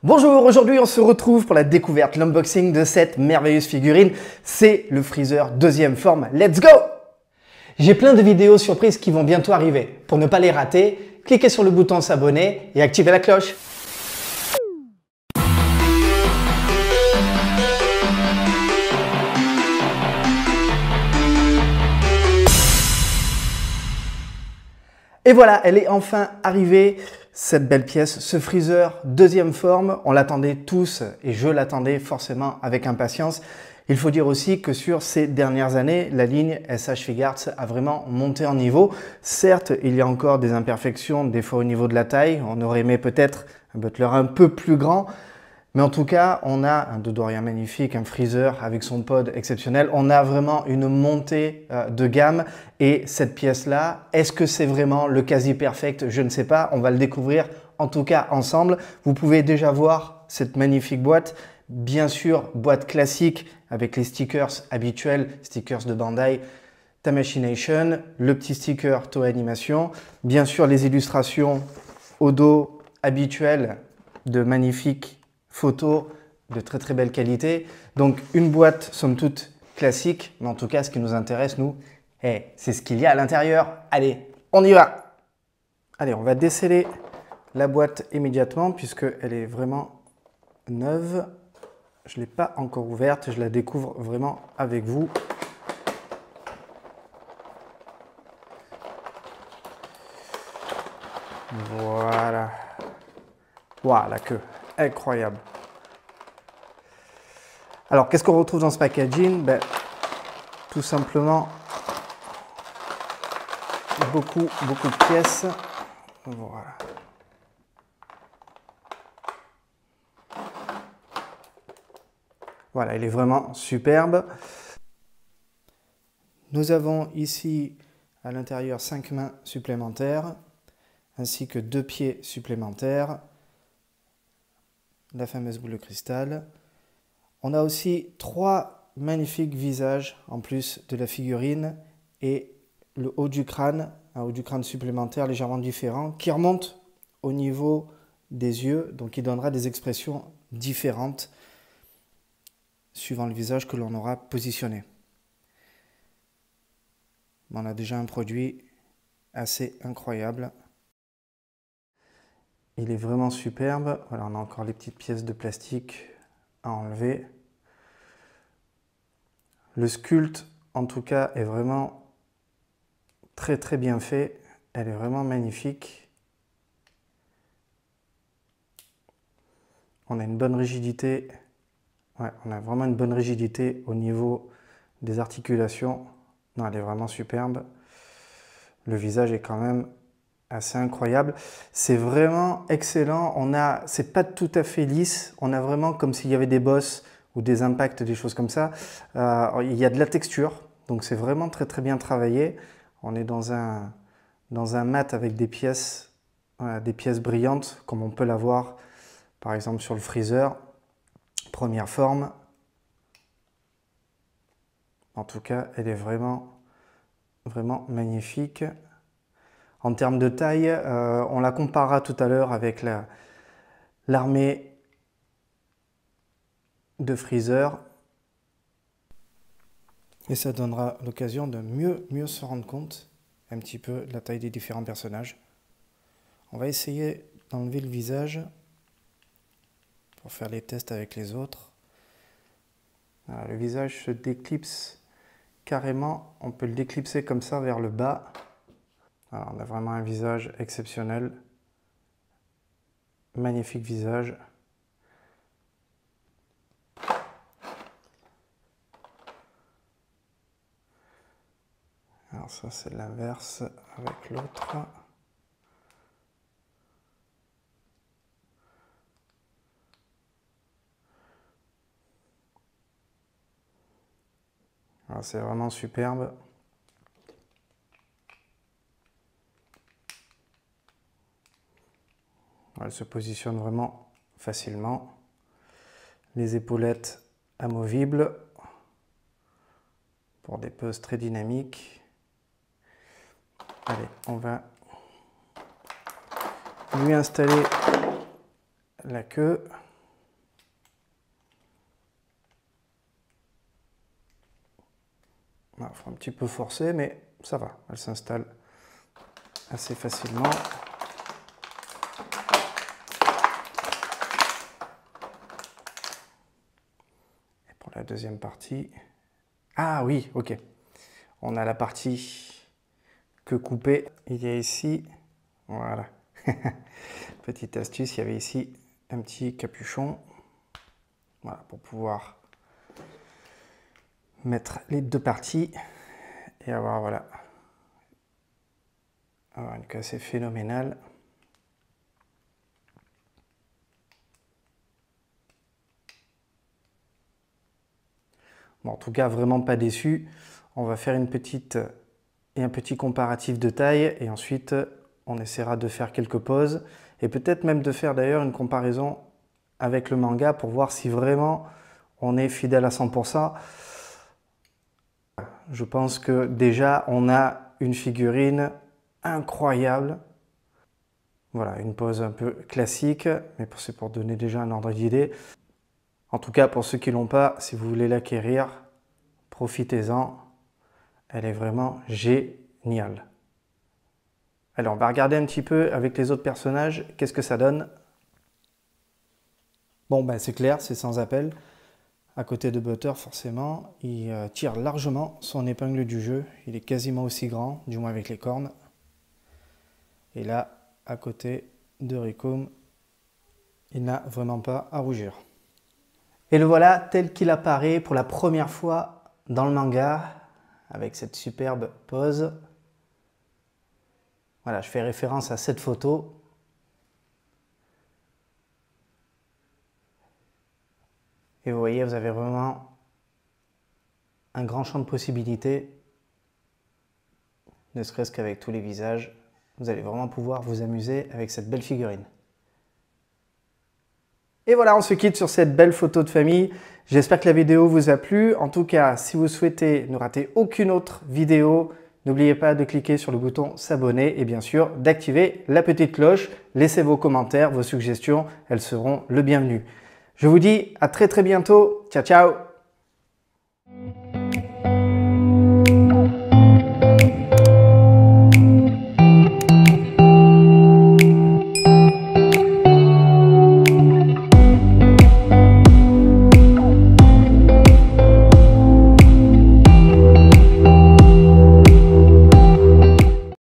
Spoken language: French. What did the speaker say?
Bonjour, aujourd'hui on se retrouve pour la découverte, l'unboxing de cette merveilleuse figurine. C'est le Freezer deuxième forme. Let's go! J'ai plein de vidéos surprises qui vont bientôt arriver. Pour ne pas les rater, cliquez sur le bouton s'abonner et activez la cloche. Et voilà, elle est enfin arrivée, cette belle pièce, ce Freezer deuxième forme. On l'attendait tous et je l'attendais forcément avec impatience. Il faut dire aussi que sur ces dernières années, la ligne SH Figuarts a vraiment monté en niveau. Certes, il y a encore des imperfections, des fois au niveau de la taille. On aurait aimé peut-être un Butler un peu plus grand. Mais en tout cas, on a un Dodoria magnifique, un Freezer avec son pod exceptionnel. On a vraiment une montée de gamme. Et cette pièce-là, est-ce que c'est vraiment le quasi perfect? Je ne sais pas. On va le découvrir en tout cas ensemble. Vous pouvez déjà voir cette magnifique boîte. Bien sûr, boîte classique avec les stickers habituels, stickers de Bandai, Tamashination, le petit sticker Toei Animation. Bien sûr, les illustrations au dos habituelles de magnifiques photos de très très belle qualité. Donc une boîte somme toute classique, mais en tout cas ce qui nous intéresse nous, c'est ce qu'il y a à l'intérieur. Allez, on y va! Allez, on va déceller la boîte immédiatement puisqu'elle est vraiment neuve. Je ne l'ai pas encore ouverte, je la découvre vraiment avec vous. Voilà. Waouh, la queue, incroyable. Alors, qu'est-ce qu'on retrouve dans ce packaging? Tout simplement, beaucoup de pièces. Voilà. Voilà, il est vraiment superbe. Nous avons ici à l'intérieur 5 mains supplémentaires, ainsi que 2 pieds supplémentaires. La fameuse boule de cristal. On a aussi 3 magnifiques visages en plus de la figurine et le haut du crâne, un haut du crâne supplémentaire légèrement différent qui remonte au niveau des yeux, donc qui donnera des expressions différentes suivant le visage que l'on aura positionné. On a déjà un produit assez incroyable. Il est vraiment superbe. Voilà, on a encore les petites pièces de plastique à enlever. Le sculpte, en tout cas, est vraiment très très bien fait. Elle est vraiment magnifique. On a une bonne rigidité. Ouais, on a vraiment une bonne rigidité au niveau des articulations. Non, elle est vraiment superbe. Le visage est quand même assez incroyable. C'est vraiment excellent. C'est pas tout à fait lisse. On a vraiment comme s'il y avait des bosses ou des impacts, des choses comme ça. Il y a de la texture, donc c'est vraiment très très bien travaillé. On est dans un mat avec des pièces brillantes, comme on peut l'avoir par exemple sur le Freezer. Première forme. En tout cas, elle est vraiment magnifique. En termes de taille, on la comparera tout à l'heure avec l'armée de Freezer. Et ça donnera l'occasion de mieux se rendre compte un petit peu de la taille des différents personnages. On va essayer d'enlever le visage pour faire les tests avec les autres. Alors, le visage se déclipse carrément. On peut le déclipser comme ça vers le bas. Alors, on a vraiment un visage exceptionnel. Magnifique visage. Alors ça, c'est l'inverse avec l'autre. Alors c'est vraiment superbe. Elle se positionne vraiment facilement. Les épaulettes amovibles pour des poses très dynamiques. Allez, on va lui installer la queue. Il faut un petit peu forcer, mais ça va, elle s'installe assez facilement. Et pour la deuxième partie... Ah oui, ok. On a la partie que couper. Il y a ici... Voilà. Petite astuce, il y avait ici un petit capuchon. Voilà, pour pouvoir mettre les deux parties et avoir, voilà, avoir une queue assez phénoménale. Bon, en tout cas, vraiment pas déçu. On va faire une petite et un petit comparatif de taille et ensuite on essaiera de faire quelques pauses et peut-être même de faire d'ailleurs une comparaison avec le manga pour voir si vraiment on est fidèle à 100%. Je pense que déjà on a une figurine incroyable. Voilà, une pose un peu classique, mais c'est pour donner déjà un ordre d'idée. En tout cas, pour ceux qui ne l'ont pas, si vous voulez l'acquérir, profitez-en. Elle est vraiment géniale. Allez, on va regarder un petit peu avec les autres personnages, qu'est-ce que ça donne. Bon, ben c'est clair, c'est sans appel. À côté de Butter, forcément, il tire largement son épingle du jeu. Il est quasiment aussi grand, du moins avec les cornes. Et là, à côté de Rikum, il n'a vraiment pas à rougir. Et le voilà tel qu'il apparaît pour la première fois dans le manga, avec cette superbe pose. Voilà, je fais référence à cette photo. Et vous voyez, vous avez vraiment un grand champ de possibilités, ne serait-ce qu'avec tous les visages. Vous allez vraiment pouvoir vous amuser avec cette belle figurine. Et voilà, on se quitte sur cette belle photo de famille. J'espère que la vidéo vous a plu. En tout cas, si vous souhaitez ne rater aucune autre vidéo, n'oubliez pas de cliquer sur le bouton s'abonner et bien sûr d'activer la petite cloche. Laissez vos commentaires, vos suggestions, elles seront le bienvenu. Je vous dis à très bientôt. Ciao, ciao!